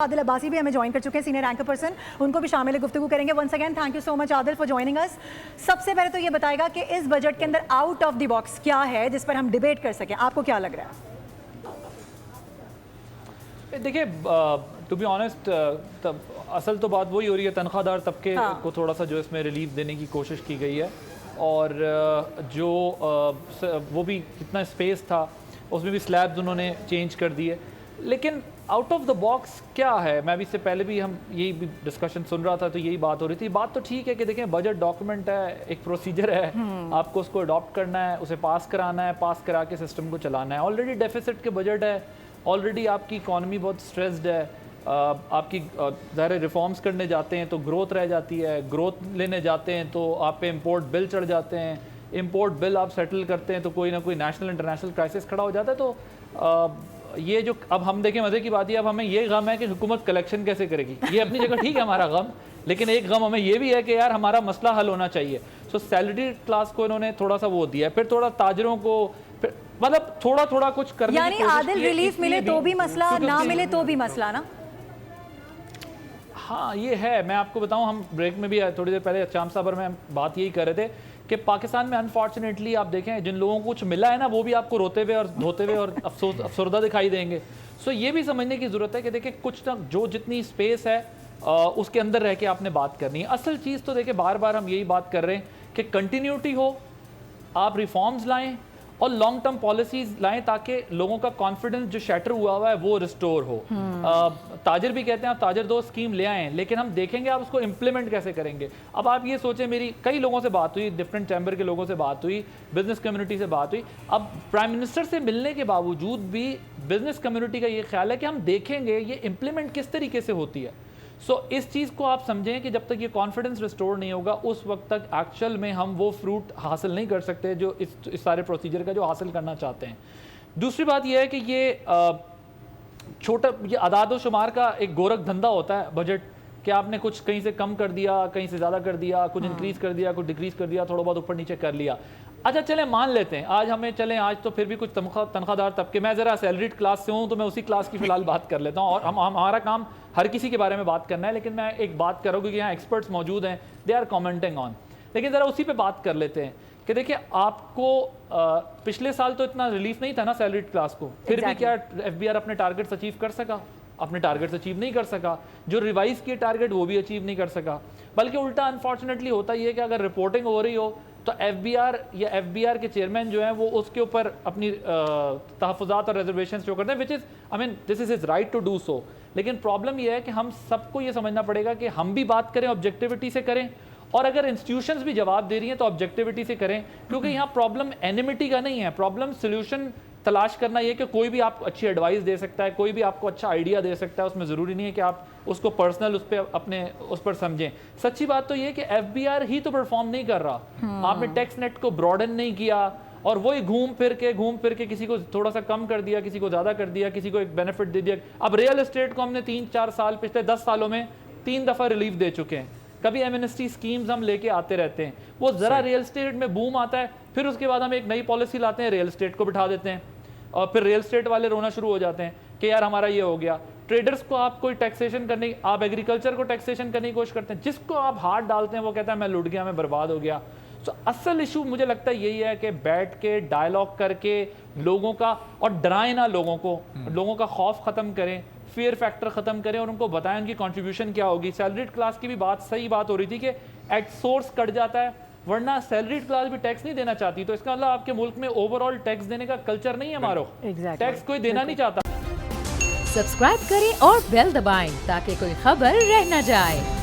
आदिल अब्बासी भी हमें ज्वाइन कर चुके हैं, सीनियर एंकर पर्सन, उनको भी शामिल गुफ्तगू करेंगे। Once again thank you so much Adil for joining us. सबसे पहले तो ये बताएगा कि इस बजट के अंदर आउट ऑफ द बॉक्स क्या है जिस पर हम डिबेट कर सकें, आपको क्या लग रहा है? देखिए, टू बी ऑनेस्ट, असल तो बात वही हो रही है, तनख्वाहदार तबके को थोड़ा सा जो इसमें रिलीफ देने की कोशिश की गई है, और जो वो भी कितना स्पेस था उसमें भी स्लैब्स उन्होंने चेंज कर दिए। लेकिन आउट ऑफ द बॉक्स क्या है, मैं भी इससे पहले भी हम यही भी डिस्कशन सुन रहा था तो यही बात हो रही थी। बात तो ठीक है कि देखें, बजट डॉक्यूमेंट है, एक प्रोसीजर है, आपको उसको अडॉप्ट करना है, उसे पास कराना है, पास करा के सिस्टम को चलाना है। ऑलरेडी डेफिसिट के बजट है, ऑलरेडी आपकी इकॉनमी बहुत स्ट्रेस्ड है, आपकी ज़ाहिर रिफॉर्म्स करने जाते हैं तो ग्रोथ रह जाती है, ग्रोथ लेने जाते हैं तो आप पे इम्पोर्ट बिल चढ़ जाते हैं, इम्पोर्ट बिल आप सेटल करते हैं तो कोई ना कोई नेशनल इंटरनेशनल क्राइसिस खड़ा हो जाता है। तो ये जो अब हम देखें, मज़े की बात है, अब हमें ये गम है कि हुकूमत कलेक्शन कैसे करेगी। ये अपनी जगह ठीक है हमारा गम, लेकिन एक गम हमें ये भी है कि यार हमारा मसला हल होना चाहिए। सो सैलरी क्लास को इन्होंने थोड़ा सा वो दिया, फिर थोड़ा ताजरों को, मतलब थोड़ा थोड़ा कुछ करने की कोशिश की है। यानी आदिल रिलीफ मिले तो भी मसला, ना मिले तो भी मसला ना। हाँ ये है, मैं आपको बताऊं, हम ब्रेक में भी थोड़ी देर पहले शाम साबर में हम बात यही कर रहे थे कि पाकिस्तान में अनफॉर्चुनेटली आप देखें, जिन लोगों को कुछ मिला है ना, वो भी आपको रोते हुए और धोते हुए और अफसरदा दिखाई देंगे। सो ये भी समझने की ज़रूरत है कि देखिए, कुछ ना जो जितनी स्पेस है उसके अंदर रह के आपने बात करनी है। असल चीज़ तो देखिए, बार बार हम यही बात कर रहे हैं कि कंटिन्यूटी हो, आप रिफॉर्म्स लाएँ और लॉन्ग टर्म पॉलिसीज लाएं ताकि लोगों का कॉन्फिडेंस जो शैटर हुआ है वो रिस्टोर हो। ताजर भी कहते हैं आप ताजर दो स्कीम ले आएँ, लेकिन हम देखेंगे आप उसको इम्प्लीमेंट कैसे करेंगे। अब आप ये सोचें, मेरी कई लोगों से बात हुई, डिफरेंट चैम्बर के लोगों से बात हुई, बिजनेस कम्युनिटी से बात हुई। अब प्राइम मिनिस्टर से मिलने के बावजूद भी बिजनेस कम्युनिटी का ये ख्याल है कि हम देखेंगे ये इम्प्लीमेंट किस तरीके से होती है। इस चीज़ को आप समझें कि जब तक ये कॉन्फिडेंस रिस्टोर नहीं होगा, उस वक्त तक एक्चुअल में हम वो फ्रूट हासिल नहीं कर सकते जो इस सारे प्रोसीजर का जो हासिल करना चाहते हैं। दूसरी बात यह है कि ये ये आदाद व शुमार का एक गोरख धंधा होता है बजट, कि आपने कुछ कहीं से कम कर दिया, कहीं से ज़्यादा कर दिया, कुछ इंक्रीज़ कर दिया, कुछ डिक्रीज़ कर दिया, थोड़ा बहुत ऊपर नीचे कर लिया। अच्छा चलें, मान लेते हैं आज तो फिर भी कुछ तनख्वाहदार तबके, मैं ज़रा सैलरीड क्लास से हूँ तो मैं उसी क्लास की फ़िलहाल बात कर लेता हूँ, और हमारा काम हर किसी के बारे में बात करना है, लेकिन मैं एक बात कर रहा हूँ क्योंकि यहाँ एक्सपर्ट्स मौजूद हैं, दे आर कमेंटिंग ऑन। लेकिन ज़रा उसी पे बात कर लेते हैं कि देखिए, आपको पिछले साल तो इतना रिलीफ नहीं था ना सैलरीड क्लास को, फिर भी क्या FBR अपने टारगेट्स अचीव कर सका? अपने टारगेट्स अचीव नहीं कर सका। जो रिवाइज किए टारगेट वो भी अचीव नहीं कर सका। बल्कि उल्टा अनफॉर्चुनेटली होता ही है कि अगर रिपोर्टिंग हो रही हो तो FBR के चेयरमैन जो हैं वो उसके ऊपर अपनी तहफ़्फ़ुज़ात और रिजर्वेशन शो करते हैं, which is I mean this is his right to do so. लेकिन प्रॉब्लम यह है कि हम सबको ये समझना पड़ेगा कि हम भी बात करें, ऑब्जेक्टिविटी से करें, और अगर इंस्टीट्यूशंस भी जवाब दे रही हैं तो ऑब्जेक्टिविटी से करें, क्योंकि यहाँ प्रॉब्लम एनिमिटी का नहीं है, प्रॉब्लम सोल्यूशन तलाश करना ये कि कोई भी आपको अच्छी एडवाइस दे सकता है, कोई भी आपको अच्छा आइडिया दे सकता है, उसमें ज़रूरी नहीं है कि आप उसको पर्सनल उस पर समझें। सच्ची बात तो ये कि FBR ही तो परफॉर्म नहीं कर रहा। आपने टैक्स नेट को ब्रॉडन नहीं किया, और वही घूम फिर के किसी को थोड़ा सा कम कर दिया, किसी को ज़्यादा कर दिया, किसी को एक बेनिफिट दे दिया। अब रियल एस्टेट को हमने 3-4 साल, पिछले 10 सालों में 3 दफ़ा रिलीफ दे चुके हैं। कभी एमनेस्टी स्कीम्स हम लेके आते रहते हैं, वो ज़रा रियल एस्टेट में बूम आता है, फिर उसके बाद हम एक नई पॉलिसी लाते हैं, रियल एस्टेट को बिठा देते हैं, और फिर रियल एस्टेट वाले रोना शुरू हो जाते हैं कि यार हमारा ये हो गया। ट्रेडर्स को आप कोई टैक्सेशन करने, आप एग्रीकल्चर को टैक्सेशन करने की कोशिश करते हैं, जिसको आप हाथ डालते हैं वो कहता है मैं लुट गया, मैं बर्बाद हो गया। असल इशू मुझे लगता है यही है कि बैठ के डायलॉग करके लोगों का, और डराएं ना लोगों को, लोगों का खौफ ख़त्म करें, फियर फैक्टर ख़त्म करें, और उनको बताएं उनकी कंट्रीब्यूशन क्या होगी। सैलरीड क्लास की भी सही बात हो रही थी कि एट सोर्स कट जाता है, वरना सैलरीड क्लास भी टैक्स नहीं देना चाहती, तो इसका मतलब आपके मुल्क में ओवरऑल टैक्स देने का कल्चर नहीं है हमारा। टैक्स कोई देना नहीं चाहता। सब्सक्राइब करें और बेल दबाएं ताकि कोई खबर रह न जाए।